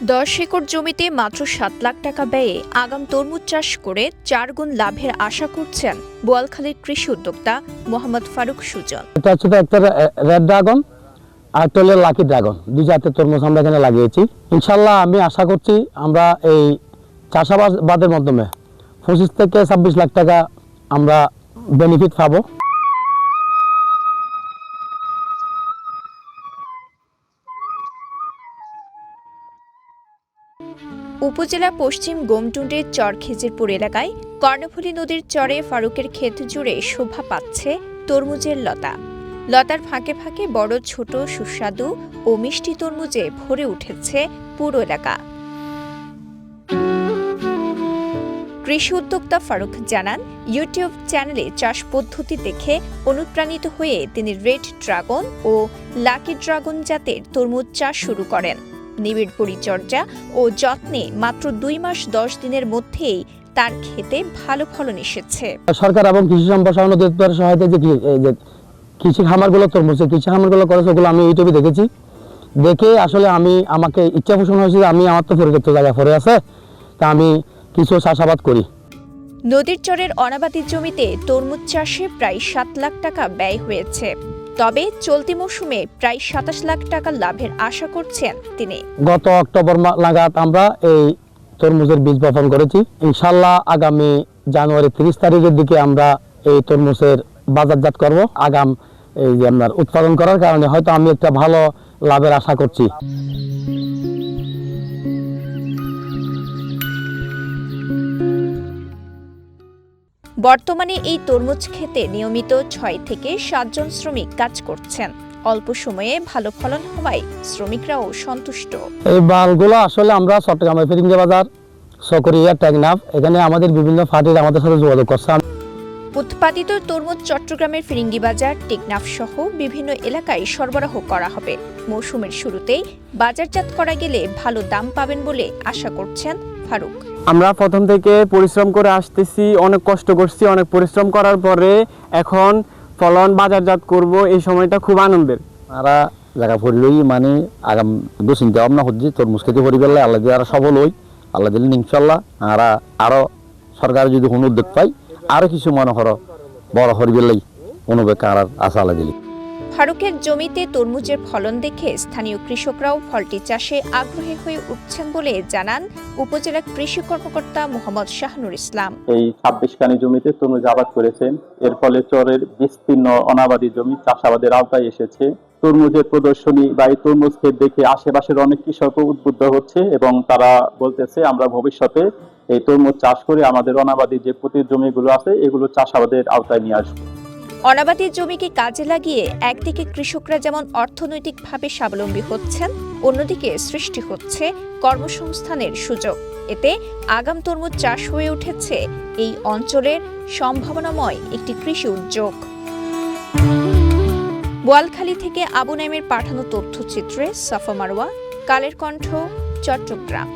10 acre জমিতে মাত্র 7 লাখ টাকা ব্যয়ে আগাম তরমুজ চাষ করে 4 গুণ লাভের আশা করছেন বোয়ালখালীর কৃষি উদ্যোক্তা মোহাম্মদ ফারুক সুজন। এটা হচ্ছে একটা রেড ড্রাগন আর টলের লাকি ড্রাগন, দুই জাতের তরমুজ আমরা এখানে লাগিয়েছি। ইনশাল্লাহ আমি আশা করছি আমরা এই চাষাবাদের মাধ্যমে 25 থেকে 26 লাখ টাকা আমরা বেনিফিট পাবো। উপজেলা পশ্চিম গোমটুন্ডের চর খেজিরপুর এলাকায় কর্ণফুলী নদীর চরে ফারুকের ক্ষেত জুড়ে শোভা পাচ্ছে তরমুজের লতা। লতার ফাঁকে ফাঁকে বড় ছোট সুস্বাদু ও মিষ্টি তরমুজে ভরে উঠেছে পুরো এলাকা। কৃষি উদ্যোক্তা ফারুক জানান, ইউটিউব চ্যানেলে চাষ পদ্ধতি দেখে অনুপ্রাণিত হয়ে তিনি রেড ড্রাগন ও লাকি ড্রাগন জাতের তরমুজ চাষ শুরু করেন। নিবিড় পরিচর্যা ও যত্নে মাত্র 2 মাস 10 দিনের মধ্যেই তার ক্ষেতে ভালো ফলন এসেছে। সরকার এবং কৃষি সম্প্রসারণ অধিদপ্তরের সহায়তায় যে কৃষি খামারগুলো তরমুজের কৃষি খামারগুলো করেছে, ওগুলো আমি ইউটিউবে দেখেছি। দেখে আসলে আমাকে ইচ্ছা পোষণ হয়েছে যে আমার তো পরিত্যক্ত জায়গা পড়ে আছে, তা আমি কিছু চাষাবাদ করি। নদীর চরের অনাবাদি জমিতে তরমুজ চাষে প্রায় 7 লাখ টাকা ব্যয় হয়েছে। তবে চলতি মৌসুমে প্রায় 27 লাখ টাকা লাভের আশা করছেন তিনি। গত অক্টোবর নাগাদ আমরা এই তরমুজের বীজ বপন করেছি। ইনশাল্লাহ আগামী জানুয়ারি 30 তারিখের দিকে আমরা এই তরমুজের বাজারজাত করব। আগাম এই যে আপনার উৎপাদন করার কারণে হয়তো আমি একটা ভালো লাভের আশা করছি। বর্তমানে এই তরমুজ খেতে নিয়মিত 6 থেকে 7 জন শ্রমিক কাজ করছেন। অল্প সময়ে ভালো ফলন হওয়ায় শ্রমিকরাও সন্তুষ্ট। এই বালগুলো আসলে আমরা চট্টগ্রামের ফিরিঙ্গি বাজার, সকরিয়া, টেকনাফ, এখানে আমাদের বিভিন্ন পার্টির আমাদের সাথে যোগাযোগ করছে। উৎপাদিত তরমুজ চট্টগ্রামের ফিরিঙ্গি বাজার, টেকনাফ সহ বিভিন্ন এলাকায় সরবরাহ করা হবে। মৌসুমের শুরুতেই বাজারজাত করা গেলে ভালো দাম পাবেন বলে আশা করছেন ফারুক। আমরা প্রথম থেকে পরিশ্রম করে আসতেছি, অনেক কষ্ট করছি, অনেক পরিশ্রম করার পরে এখন ফলন বাজারজাত করব, এই সময়টা খুব আনন্দের। আর জায়গা পড়লেই মানে আগাম চিন্তা ভাবনা হচ্ছে তরমুজ খেতে পরিবেলে আল্লাহ দিয়ে আর সবল হই, আল্লাহ দিলেন ইনশাল্লাহ। আর আরো সরকার যদি কোনো উদ্যোগ পাই আরো কিছু মনে করো বড় পরিবেলেই অনুবেক্ষা আর আশা আল্লাহ দিলি। ফারুকের জমিতে তরমুজের ফলন দেখে স্থানীয় কৃষকরাও ফলটি চাষে আগ্রহী হয়ে উঠছেন বলে জানান উপজেলা কৃষি কর্মকর্তা মোহাম্মদ শাহনুর ইসলাম। এই 26 কানি জমিতে তরমুজ আবাদ করেছেন। এর ফলে চরের বিস্তীর্ণ অনাবাদি জমি চাষাবাদের আওতায় এসেছে। তরমুজের প্রদর্শনী বা এই তরমুজ ক্ষেত দেখে আশেপাশের অনেক কৃষকও উদ্বুদ্ধ হচ্ছে এবং তারা বলতেছে আমরা ভবিষ্যতে এই তরমুজ চাষ করে আমাদের অনাবাদি যে প্রতি জমিগুলো আছে এগুলো চাষাবাদের আওতায় নিয়ে আসবে। অনাবাদি জমিকে কাজে লাগিয়ে একদিকে কৃষকরা যেমন অর্থনৈতিকভাবে স্বাবলম্বী হচ্ছেন, অন্যদিকে সৃষ্টি হচ্ছে কর্মসংস্থানের সুযোগ। এতে আগাম তরমুজ চাষ হয়ে উঠেছে এই অঞ্চলের সম্ভাবনাময় একটি কৃষি উদ্যোগ। বোয়ালখালী থেকে আবু নাইমের পাঠানো তথ্যচিত্রে সাফা মারওয়া, কালের কণ্ঠ, চট্টগ্রাম।